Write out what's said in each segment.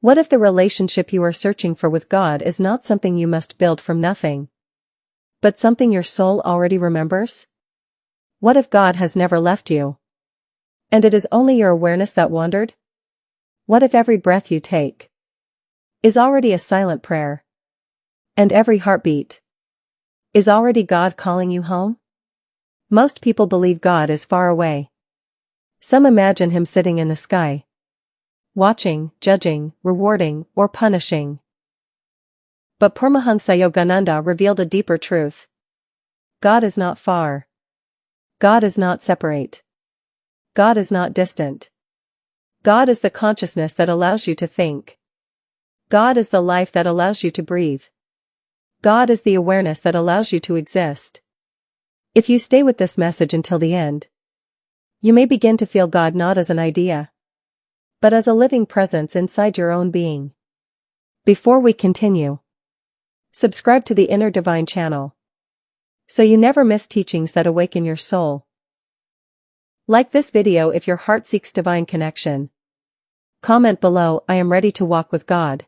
What if the relationship you are searching for with God is not something you must build from nothing, but something your soul already remembers? What if God has never left you, and it is only your awareness that wandered? What if every breath you take is already a silent prayer, and every heartbeat is already God calling you home? Most people believe God is far away. Some imagine him sitting in the sky, watching, judging, rewarding, or punishing. But Paramahamsa Yogananda revealed a deeper truth. God is not far. God is not separate. God is not distant. God is the consciousness that allows you to think. God is the life that allows you to breathe. God is the awareness that allows you to exist. If you stay with this message until the end, you may begin to feel God not as an idea, but as a living presence inside your own being. Before we continue, subscribe to the Inner Divine channel, so you never miss teachings that awaken your soul. Like this video if your heart seeks divine connection. Comment below, I am ready to walk with God.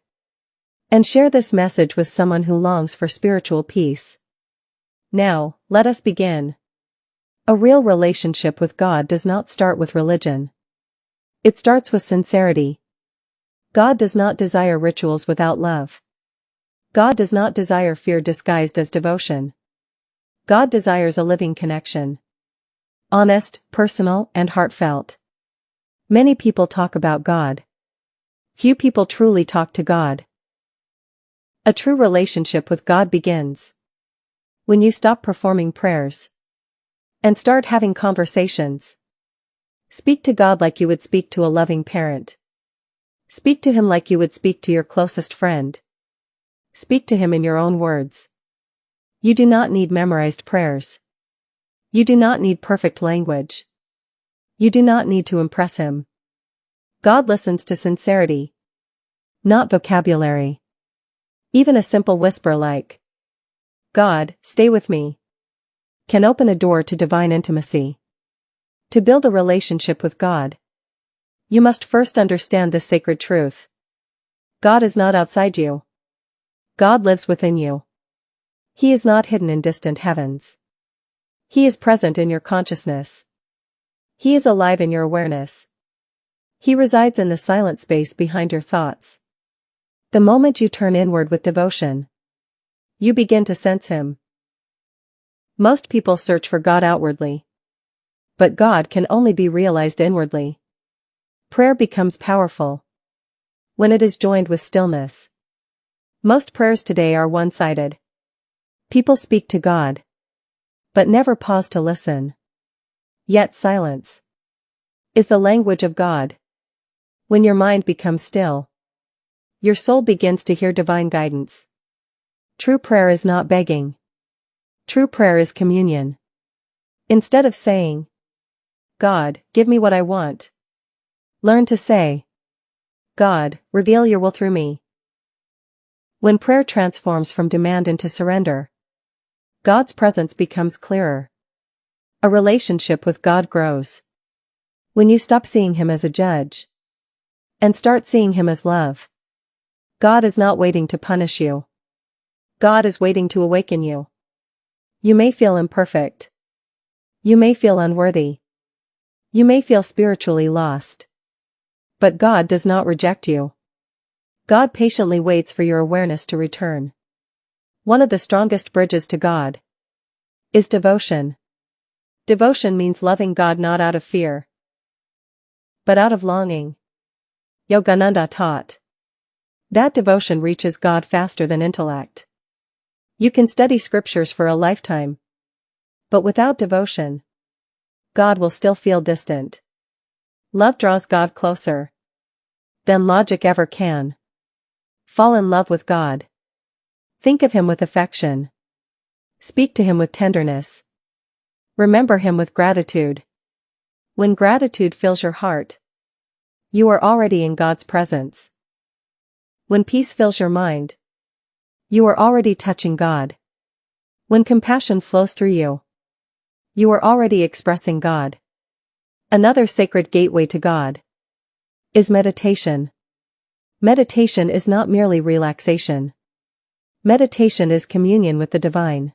And share this message with someone who longs for spiritual peace. Now, let us begin. A real relationship with God does not start with religion. It starts with sincerity. God does not desire rituals without love. God does not desire fear disguised as devotion. God desires a living connection. Honest, personal, and heartfelt. Many people talk about God. Few people truly talk to God. A true relationship with God begins when you stop performing prayers and start having conversations. Speak to God like you would speak to a loving parent. Speak to him like you would speak to your closest friend. Speak to him in your own words. You do not need memorized prayers. You do not need perfect language. You do not need to impress him. God listens to sincerity, not vocabulary. Even a simple whisper like, "God, stay with me," can open a door to divine intimacy. To build a relationship with God, you must first understand this sacred truth. God is not outside you. God lives within you. He is not hidden in distant heavens. He is present in your consciousness. He is alive in your awareness. He resides in the silent space behind your thoughts. The moment you turn inward with devotion, you begin to sense him. Most people search for God outwardly, but God can only be realized inwardly. Prayer becomes powerful when it is joined with stillness. Most prayers today are one-sided. People speak to God, but never pause to listen. Yet silence is the language of God. When your mind becomes still, your soul begins to hear divine guidance. True prayer is not begging. True prayer is communion. Instead of saying, "God, give me what I want," learn to say, "God, reveal your will through me." When prayer transforms from demand into surrender, God's presence becomes clearer. A relationship with God grows when you stop seeing him as a judge and start seeing him as love. God is not waiting to punish you. God is waiting to awaken you. You may feel imperfect. You may feel unworthy. You may feel spiritually lost. But God does not reject you. God patiently waits for your awareness to return. One of the strongest bridges to God is devotion. Devotion means loving God not out of fear, but out of longing. Yogananda taught that devotion reaches God faster than intellect. You can study scriptures for a lifetime, but without devotion, God will still feel distant. Love draws God closer than logic ever can. Fall in love with God. Think of him with affection. Speak to him with tenderness. Remember him with gratitude. When gratitude fills your heart, you are already in God's presence. When peace fills your mind, you are already touching God. When compassion flows through you, you are already expressing God. Another sacred gateway to God is meditation. Meditation is not merely relaxation. Meditation is communion with the divine.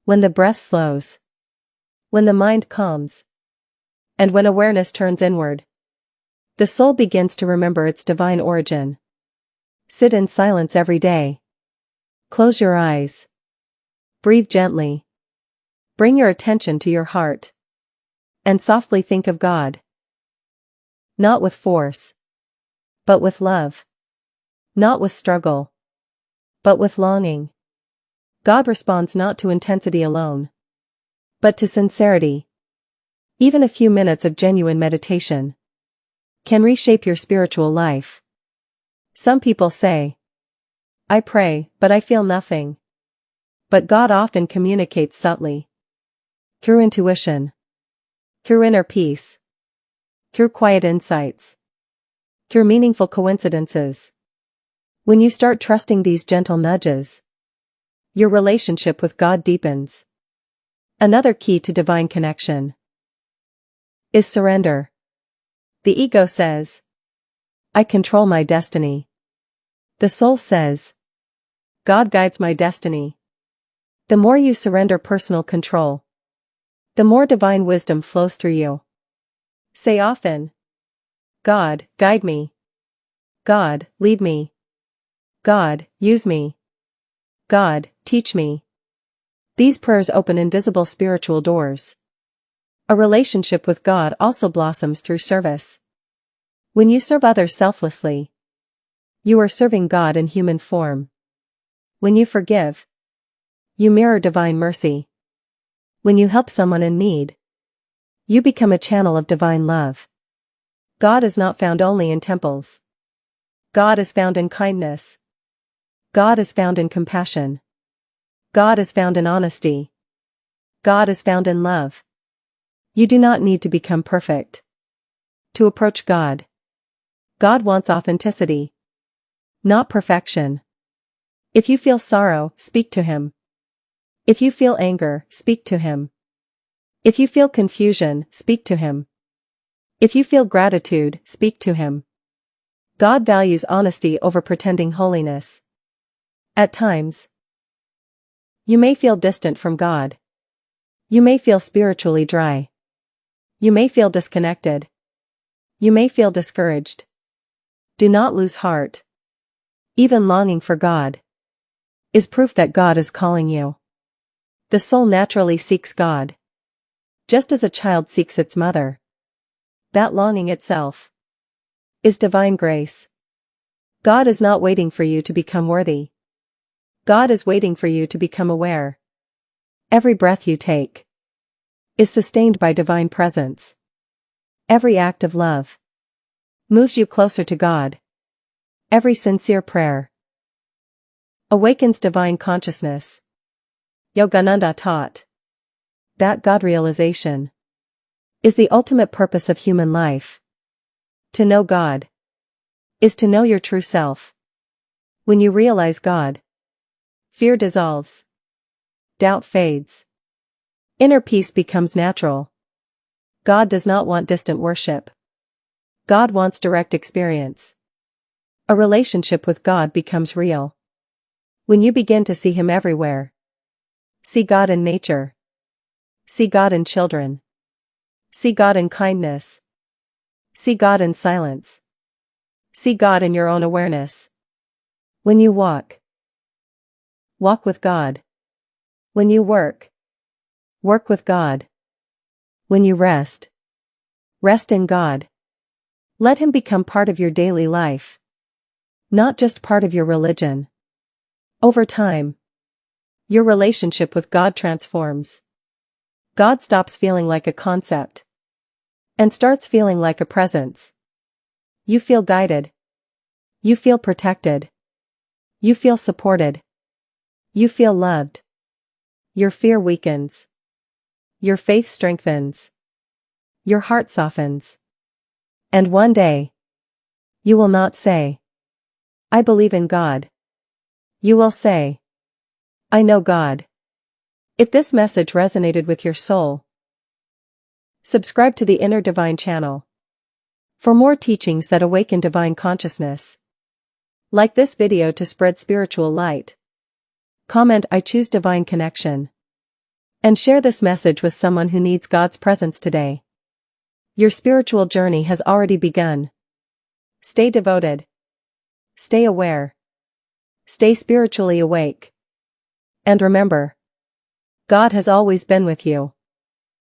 When the breath slows, when the mind calms, and when awareness turns inward, the soul begins to remember its divine origin. Sit in silence every day. Close your eyes. Breathe gently. Bring your attention to your heart. And softly think of God. Not with force, but with love. Not with struggle, but with longing. God responds not to intensity alone, but to sincerity. Even a few minutes of genuine meditation can reshape your spiritual life. Some people say, I pray, but I feel nothing. But God often communicates subtly. Through intuition. Through inner peace. Through quiet insights. Through meaningful coincidences. When you start trusting these gentle nudges, your relationship with God deepens. Another key to divine connection is surrender. The ego says, I control my destiny. The soul says, God guides my destiny. The more you surrender personal control, the more divine wisdom flows through you. Say often, God, guide me. God, lead me. God, use me. God, teach me. These prayers open invisible spiritual doors. A relationship with God also blossoms through service. When you serve others selflessly, you are serving God in human form. When you forgive, you mirror divine mercy. When you help someone in need, you become a channel of divine love. God is not found only in temples. God is found in kindness. God is found in compassion. God is found in honesty. God is found in love. You do not need to become perfect to approach God. God wants authenticity, not perfection. If you feel sorrow, speak to Him. If you feel anger, speak to Him. If you feel confusion, speak to Him. If you feel gratitude, speak to Him. God values honesty over pretending holiness. At times, you may feel distant from God. You may feel spiritually dry. You may feel disconnected. You may feel discouraged. Do not lose heart. Even longing for God is proof that God is calling you. The soul naturally seeks God, just as a child seeks its mother. That longing itself is divine grace. God is not waiting for you to become worthy. God is waiting for you to become aware. Every breath you take is sustained by divine presence. Every act of love moves you closer to God. Every sincere prayer awakens divine consciousness. Yogananda taught that God realization is the ultimate purpose of human life. To know God is to know your true self. When you realize God, fear dissolves. Doubt fades. Inner peace becomes natural. God does not want distant worship. God wants direct experience. A relationship with God becomes real when you begin to see Him everywhere. See God in nature. See God in children. See God in kindness. See God in silence. See God in your own awareness. When you walk, walk with God. When you work with God. When you rest in God. Let Him become part of your daily life, not just part of your religion. Over time, your relationship with God transforms. God stops feeling like a concept and starts feeling like a presence. You feel guided. You feel protected. You feel supported. You feel loved. Your fear weakens. Your faith strengthens. Your heart softens. And one day, you will not say, I believe in God. You will say, I know God. If this message resonated with your soul, subscribe to the Inner Divine channel for more teachings that awaken divine consciousness. Like this video to spread spiritual light. Comment I choose divine connection. And share this message with someone who needs God's presence today. Your spiritual journey has already begun. Stay devoted. Stay aware. Stay spiritually awake. And remember, God has always been with you.